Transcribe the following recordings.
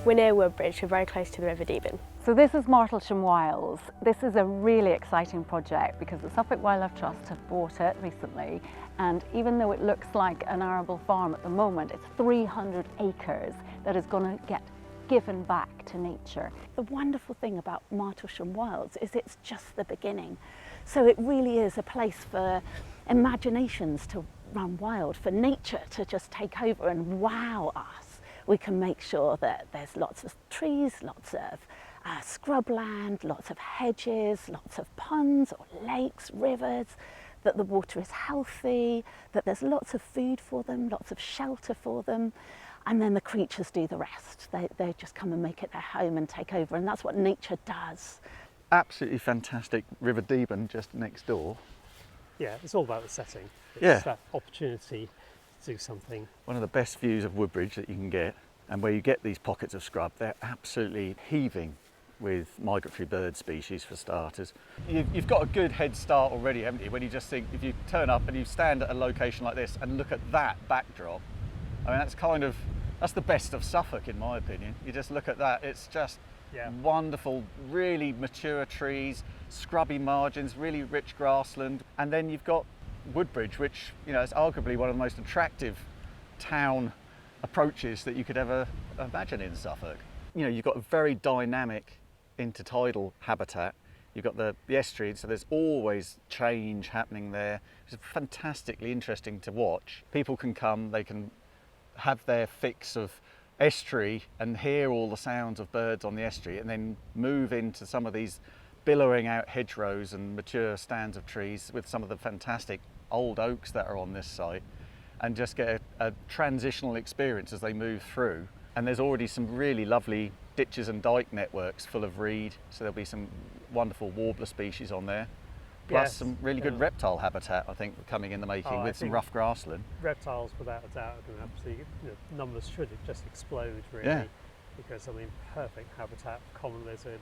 We're near Woodbridge, we're very close to the River Deben. So this is Martlesham Wilds. This is a really exciting project because the Suffolk Wildlife Trust have bought it recently, and even though it looks like an arable farm at the moment, it's 300 acres that is going to get given back to nature. The wonderful thing about Martlesham Wilds is it's just the beginning. So it really is a place for imaginations to run wild, for nature to just take over and wow us. We can make sure that there's lots of trees, lots of scrubland, lots of hedges, lots of ponds or lakes, rivers, that the water is healthy, that there's lots of food for them, lots of shelter for them, and then the creatures do the rest. They just come and make it their home and take over, and that's what nature does. Absolutely fantastic River Deben just next door. Yeah, it's all about the setting. Yeah. It's that opportunity to do something. One of the best views of Woodbridge that you can get, and where you get these pockets of scrub, they're absolutely heaving with migratory bird species for starters. You've got a good head start already, haven't you? When you just think, if you turn up and you stand at a location like this and look at that backdrop, I mean, that's the best of Suffolk in my opinion. You just look at that, it's just wonderful, really mature trees, scrubby margins, really rich grassland. And then you've got Woodbridge, which, you know, is arguably one of the most attractive town approaches that you could ever imagine in Suffolk. You know, you've got a very dynamic intertidal habitat. You've got the estuary, so there's always change happening there. It's fantastically interesting to watch. People can come, they can have their fix of estuary and hear all the sounds of birds on the estuary, and then move into some of these billowing out hedgerows and mature stands of trees with some of the fantastic old oaks that are on this site, and just get a transitional experience as they move through. And there's already some really lovely ditches and dike networks full of reed, so there'll be some wonderful warbler species on there, plus some really good reptile habitat, I think, coming in the making with some rough grassland. Reptiles, without a doubt, and absolutely, numbers should just explode really, because I mean, perfect habitat, common lizard,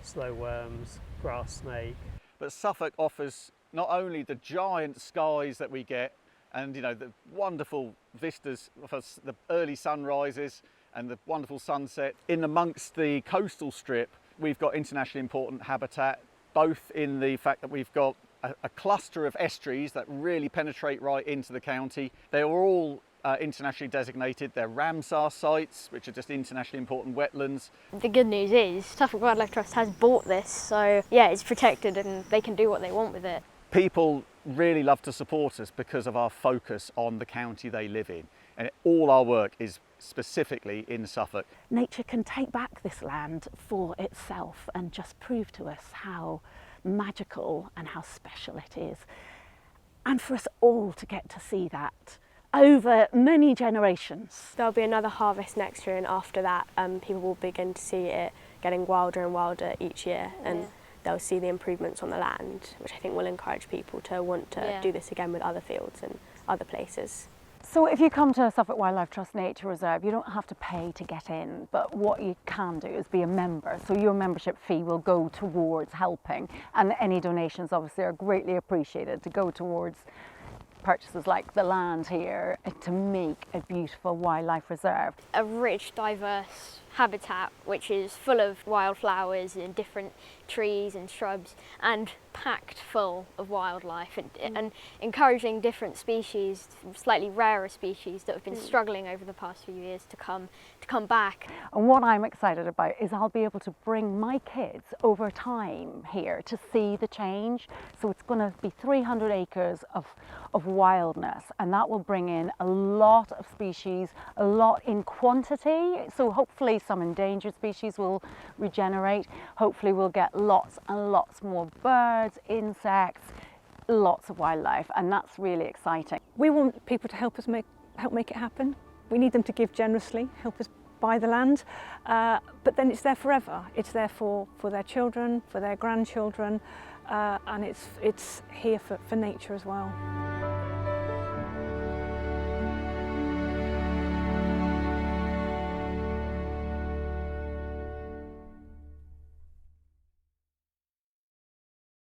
slow worms, grass snake. But Suffolk offers not only the giant skies that we get, and the wonderful vistas of the early sunrises and the wonderful sunset. In amongst the coastal strip, we've got internationally important habitat, both in the fact that we've got a cluster of estuaries that really penetrate right into the county. They are all internationally designated. They're Ramsar sites, which are just internationally important wetlands. The good news is Suffolk Wildlife Trust has bought this, so yeah, it's protected and they can do what they want with it. People really love to support us because of our focus on the county they live in, and all our work is specifically in Suffolk. Nature can take back this land for itself and just prove to us how magical and how special it is, and for us all to get to see that over many generations. There'll be another harvest next year, and after that people will begin to see it getting wilder and wilder each year, and they'll see the improvements on the land, which I think will encourage people to want to do this again with other fields and other places. So if you come to Suffolk Wildlife Trust Nature Reserve, you don't have to pay to get in, but what you can do is be a member. So your membership fee will go towards helping, and any donations obviously are greatly appreciated to go towards purchases like the land here to make a beautiful wildlife reserve. A rich, diverse habitat which is full of wildflowers and different trees and shrubs, and packed full of wildlife, and encouraging different species, slightly rarer species that have been struggling over the past few years to come back. And what I'm excited about is I'll be able to bring my kids over time here to see the change. So it's going to be 300 acres of wildness, and that will bring in a lot of species, a lot in quantity. So hopefully some endangered species will regenerate. Hopefully we'll get lots and lots more birds, insects, lots of wildlife, and that's really exciting. We want people to help us make it happen. We need them to give generously, help us buy the land, but then it's there forever. It's there for their children, for their grandchildren, and it's here for nature as well.